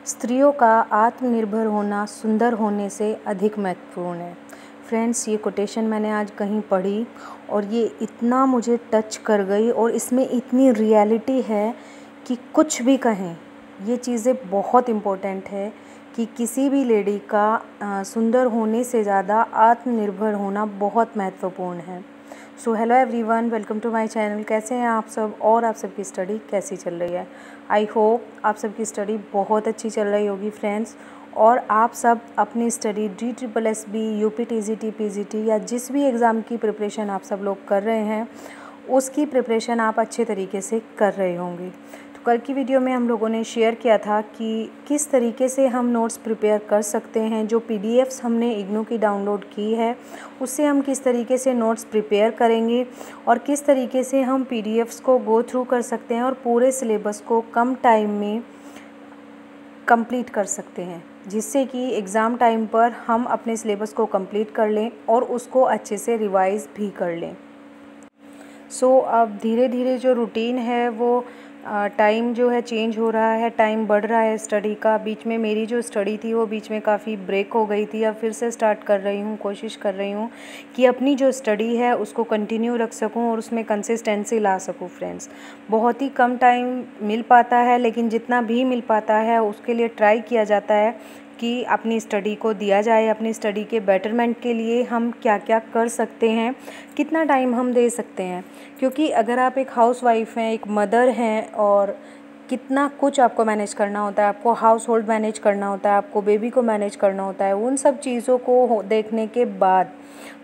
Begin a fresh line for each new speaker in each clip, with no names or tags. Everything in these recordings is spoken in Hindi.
स्त्रियों का आत्मनिर्भर होना सुंदर होने से अधिक महत्वपूर्ण है। फ्रेंड्स, ये कोटेशन मैंने आज कहीं पढ़ी और ये इतना मुझे टच कर गई और इसमें इतनी रियलिटी है कि कुछ भी कहें, ये चीज़ें बहुत इम्पोर्टेंट है कि किसी भी लेडी का सुंदर होने से ज़्यादा आत्मनिर्भर होना बहुत महत्वपूर्ण है। So hello everyone, welcome to my channel. कैसे हैं आप सब और आप सबकी स्टडी कैसी चल रही है? आई होप आप सबकी स्टडी बहुत अच्छी चल रही होगी फ्रेंड्स, और आप सब अपनी स्टडी DSSB, UPTCT, PGT या जिस भी एग्ज़ाम की प्रिपरेशन आप सब लोग कर रहे हैं उसकी प्रिपरेशन आप अच्छे तरीके से कर रहे होंगे। तो कल की वीडियो में हम लोगों ने शेयर किया था कि किस तरीके से हम नोट्स प्रिपेयर कर सकते हैं। जो PDFs हमने इग्नू की डाउनलोड की है उससे हम किस तरीके से नोट्स प्रिपेयर करेंगे और किस तरीके से हम PDFs को गो थ्रू कर सकते हैं और पूरे सिलेबस को कम टाइम में कंप्लीट कर सकते हैं, जिससे कि एग्ज़ाम टाइम पर हम अपने सिलेबस को कंप्लीट कर लें और उसको अच्छे से रिवाइज़ भी कर लें। सो अब धीरे धीरे जो रूटीन है वो टाइम जो है चेंज हो रहा है, टाइम बढ़ रहा है स्टडी का। बीच में मेरी जो स्टडी थी वो बीच में काफ़ी ब्रेक हो गई थी। अब फिर से स्टार्ट कर रही हूँ, कोशिश कर रही हूँ कि अपनी जो स्टडी है उसको कंटिन्यू रख सकूँ और उसमें कंसिस्टेंसी ला सकूँ। फ्रेंड्स, बहुत ही कम टाइम मिल पाता है, लेकिन जितना भी मिल पाता है उसके लिए ट्राई किया जाता है कि अपनी स्टडी को दिया जाए। अपनी स्टडी के बेटरमेंट के लिए हम क्या क्या कर सकते हैं, कितना टाइम हम दे सकते हैं, क्योंकि अगर आप एक हाउसवाइफ हैं, एक मदर हैं और कितना कुछ आपको मैनेज करना होता है, आपको हाउस होल्ड मैनेज करना होता है, आपको बेबी को मैनेज करना होता है, उन सब चीज़ों को देखने के बाद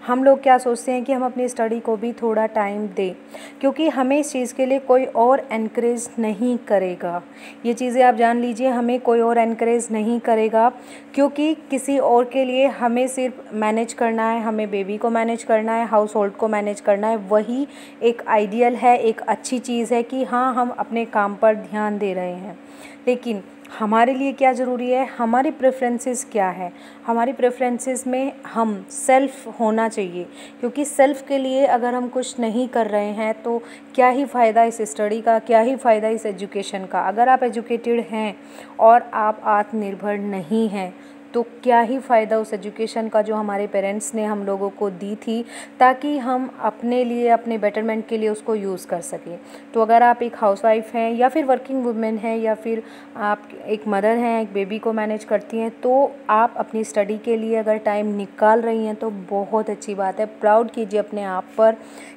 हम लोग क्या सोचते हैं कि हम अपनी स्टडी को भी थोड़ा टाइम दें, क्योंकि हमें इस चीज़ के लिए कोई और एनकरेज नहीं करेगा। ये चीज़ें आप जान लीजिए, हमें कोई और एनकरेज नहीं करेगा, क्योंकि किसी और के लिए हमें सिर्फ मैनेज करना है, हमें बेबी को मैनेज करना है, हाउस होल्ड को मैनेज करना है। वही एक आइडियल है, एक अच्छी चीज़ है कि हाँ, हम अपने काम पर ध्यान दे रहे हैं। लेकिन हमारे लिए क्या ज़रूरी है, हमारी प्रेफरेंसेस क्या है? हमारी प्रेफरेंसेस में हम सेल्फ़ होना चाहिए, क्योंकि सेल्फ़ के लिए अगर हम कुछ नहीं कर रहे हैं तो क्या ही फ़ायदा इस स्टडी का, क्या ही फ़ायदा इस एजुकेशन का। अगर आप एजुकेटेड हैं और आप आत्मनिर्भर नहीं हैं तो क्या ही फ़ायदा उस एजुकेशन का जो हमारे पेरेंट्स ने हम लोगों को दी थी, ताकि हम अपने लिए, अपने बेटरमेंट के लिए उसको यूज़ कर सकें। तो अगर आप एक हाउसवाइफ हैं या फिर वर्किंग वुमेन हैं या फिर आप एक मदर हैं, एक बेबी को मैनेज करती हैं, तो आप अपनी स्टडी के लिए अगर टाइम निकाल रही हैं तो बहुत अच्छी बात है। प्राउड कीजिए अपने आप पर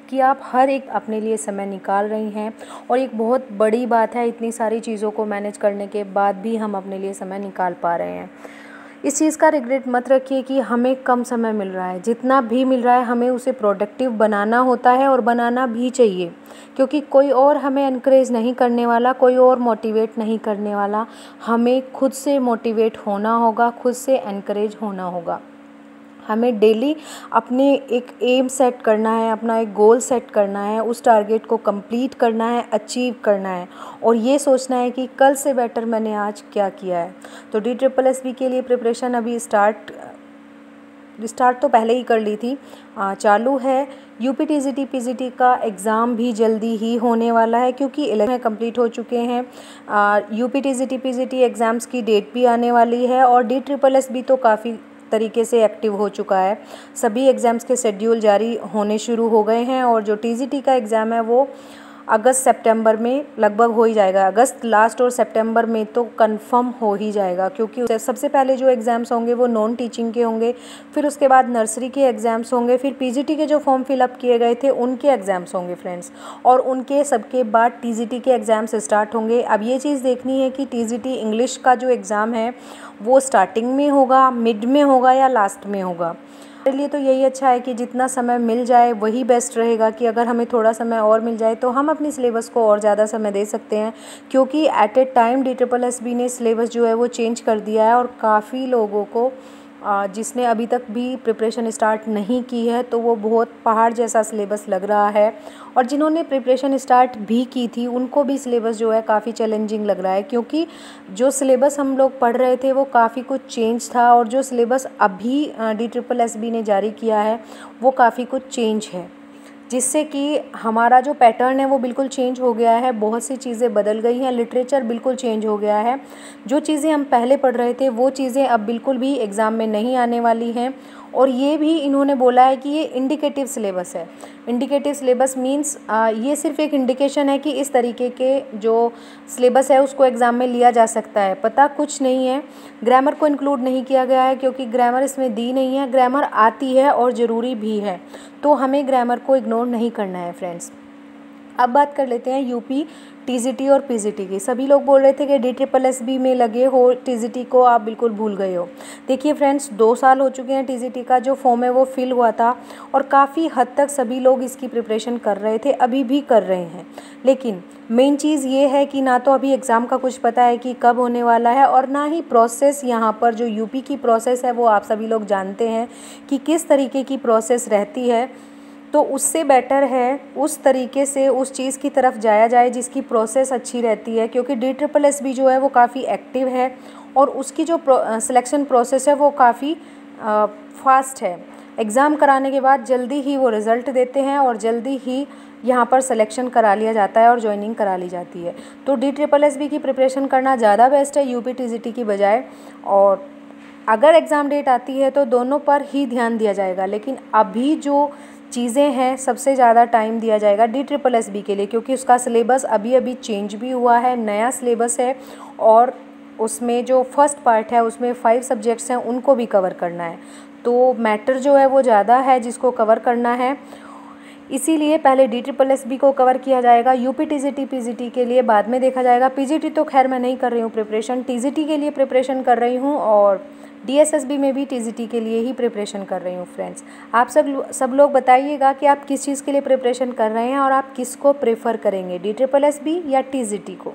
कि आप हर एक अपने लिए समय निकाल रही हैं, और एक बहुत बड़ी बात है, इतनी सारी चीज़ों को मैनेज करने के बाद भी हम अपने लिए समय निकाल पा रहे हैं। इस चीज़ का रिग्रेट मत रखिए कि हमें कम समय मिल रहा है। जितना भी मिल रहा है हमें उसे प्रोडक्टिव बनाना होता है और बनाना भी चाहिए, क्योंकि कोई और हमें एनकरेज नहीं करने वाला, कोई और मोटिवेट नहीं करने वाला। हमें खुद से मोटिवेट होना होगा, खुद से एनकरेज होना होगा। हमें डेली अपने एक एम सेट करना है, अपना एक गोल सेट करना है, उस टारगेट को कंप्लीट करना है, अचीव करना है, और ये सोचना है कि कल से बेटर मैंने आज क्या किया है। तो DSSB के लिए प्रिपरेशन अभी स्टार्ट तो पहले ही कर ली थी, चालू है। UPTCT PGT का एग्ज़ाम भी जल्दी ही होने वाला है, क्योंकि 11 कंप्लीट हो चुके हैं। UPTCT PGT एग्ज़ाम्स की डेट भी आने वाली है, और DSSB तो काफ़ी तरीके से एक्टिव हो चुका है। सभी एग्ज़ाम्स के शेड्यूल जारी होने शुरू हो गए हैं, और जो TGT का एग्ज़ाम है वो अगस्त सितंबर में लगभग हो ही जाएगा। अगस्त लास्ट और सितंबर में तो कंफर्म हो ही जाएगा, क्योंकि सबसे पहले जो एग्ज़ाम्स होंगे वो नॉन टीचिंग के होंगे, फिर उसके बाद नर्सरी के एग्ज़ाम्स होंगे, फिर PGT के जो फॉर्म फिलअप किए गए थे उनके एग्ज़ाम्स होंगे फ्रेंड्स, और उनके सबके बाद TGT के एग्ज़ाम्स स्टार्ट होंगे। अब ये चीज़ देखनी है कि TGT इंग्लिश का जो एग्ज़ाम है वो स्टार्टिंग में होगा, मिड में होगा या लास्ट में होगा। मेरे लिए तो यही अच्छा है कि जितना समय मिल जाए वही बेस्ट रहेगा, कि अगर हमें थोड़ा समय और मिल जाए तो हम अपनी सिलेबस को और ज़्यादा समय दे सकते हैं, क्योंकि एट ए टाइम DSSB ने सिलेबस जो है वो चेंज कर दिया है, और काफ़ी लोगों को जिसने अभी तक भी प्रिपरेशन स्टार्ट नहीं की है तो वो बहुत पहाड़ जैसा सिलेबस लग रहा है, और जिन्होंने प्रिपरेशन स्टार्ट भी की थी उनको भी सिलेबस जो है काफ़ी चैलेंजिंग लग रहा है, क्योंकि जो सिलेबस हम लोग पढ़ रहे थे वो काफ़ी कुछ चेंज था, और जो सिलेबस अभी DSSB ने जारी किया है वो काफ़ी कुछ चेंज है। जिससे कि हमारा जो पैटर्न है वो बिल्कुल चेंज हो गया है, बहुत सी चीज़ें बदल गई हैं, लिटरेचर बिल्कुल चेंज हो गया है। जो चीज़ें हम पहले पढ़ रहे थे वो चीज़ें अब बिल्कुल भी एग्ज़ाम में नहीं आने वाली हैं। और ये भी इन्होंने बोला है कि ये इंडिकेटिव सिलेबस है। इंडिकेटिव सिलेबस मीन्स ये सिर्फ एक इंडिकेशन है कि इस तरीके के जो सिलेबस है उसको एग्ज़ाम में लिया जा सकता है, पता कुछ नहीं है। ग्रामर को इंक्लूड नहीं किया गया है क्योंकि ग्रामर इसमें दी नहीं है। ग्रामर आती है और ज़रूरी भी है, तो हमें ग्रामर को इग्नोर नहीं करना है फ्रेंड्स। अब बात कर लेते हैं यूपी टीजीटी और पीजीटी की। सभी लोग बोल रहे थे कि DSSB में लगे हो, टीजीटी को आप बिल्कुल भूल गए हो। देखिए फ्रेंड्स, 2 साल हो चुके हैं, टीजीटी का जो फॉर्म है वो फिल हुआ था और काफ़ी हद तक सभी लोग इसकी प्रिपरेशन कर रहे थे, अभी भी कर रहे हैं। लेकिन मेन चीज़ ये है कि ना तो अभी एग्ज़ाम का कुछ पता है कि कब होने वाला है, और ना ही प्रोसेस, यहाँ पर जो यूपी की प्रोसेस है वो आप सभी लोग जानते हैं कि किस तरीके की प्रोसेस रहती है। तो उससे बेटर है उस तरीके से उस चीज़ की तरफ जाया जाए जिसकी प्रोसेस अच्छी रहती है, क्योंकि DSSB जो है वो काफ़ी एक्टिव है और उसकी जो सिलेक्शन प्रोसेस है वो काफ़ी फास्ट है। एग्ज़ाम कराने के बाद जल्दी ही वो रिज़ल्ट देते हैं और जल्दी ही यहाँ पर सिलेक्शन करा लिया जाता है और ज्वाइनिंग करा ली जाती है। तो DSSB की प्रिपरेशन करना ज़्यादा बेस्ट है यूपी टीजीटी की बजाय। और अगर एग्ज़ाम डेट आती है तो दोनों पर ही ध्यान दिया जाएगा, लेकिन अभी जो चीज़ें हैं सबसे ज़्यादा टाइम दिया जाएगा DSSB के लिए, क्योंकि उसका सिलेबस अभी अभी चेंज भी हुआ है, नया सिलेबस है और उसमें जो फर्स्ट पार्ट है उसमें 5 सब्जेक्ट्स हैं, उनको भी कवर करना है। तो मैटर जो है वो ज़्यादा है जिसको कवर करना है, इसीलिए पहले DSSB को कवर किया जाएगा। यूपी टीजीटी पीजीटी के लिए बाद में देखा जाएगा। पीजीटी तो खैर मैं नहीं कर रही हूँ प्रिपरेशन, टीजीटी के लिए प्रिपरेशन कर रही हूँ और DSSB में भी टीजीटी के लिए ही प्रिपरेशन कर रही हूँ फ्रेंड्स। आप सब लोग बताइएगा कि आप किस चीज़ के लिए प्रिपरेशन कर रहे हैं और आप किसको प्रेफर करेंगे, DSSB या टीजीटी को।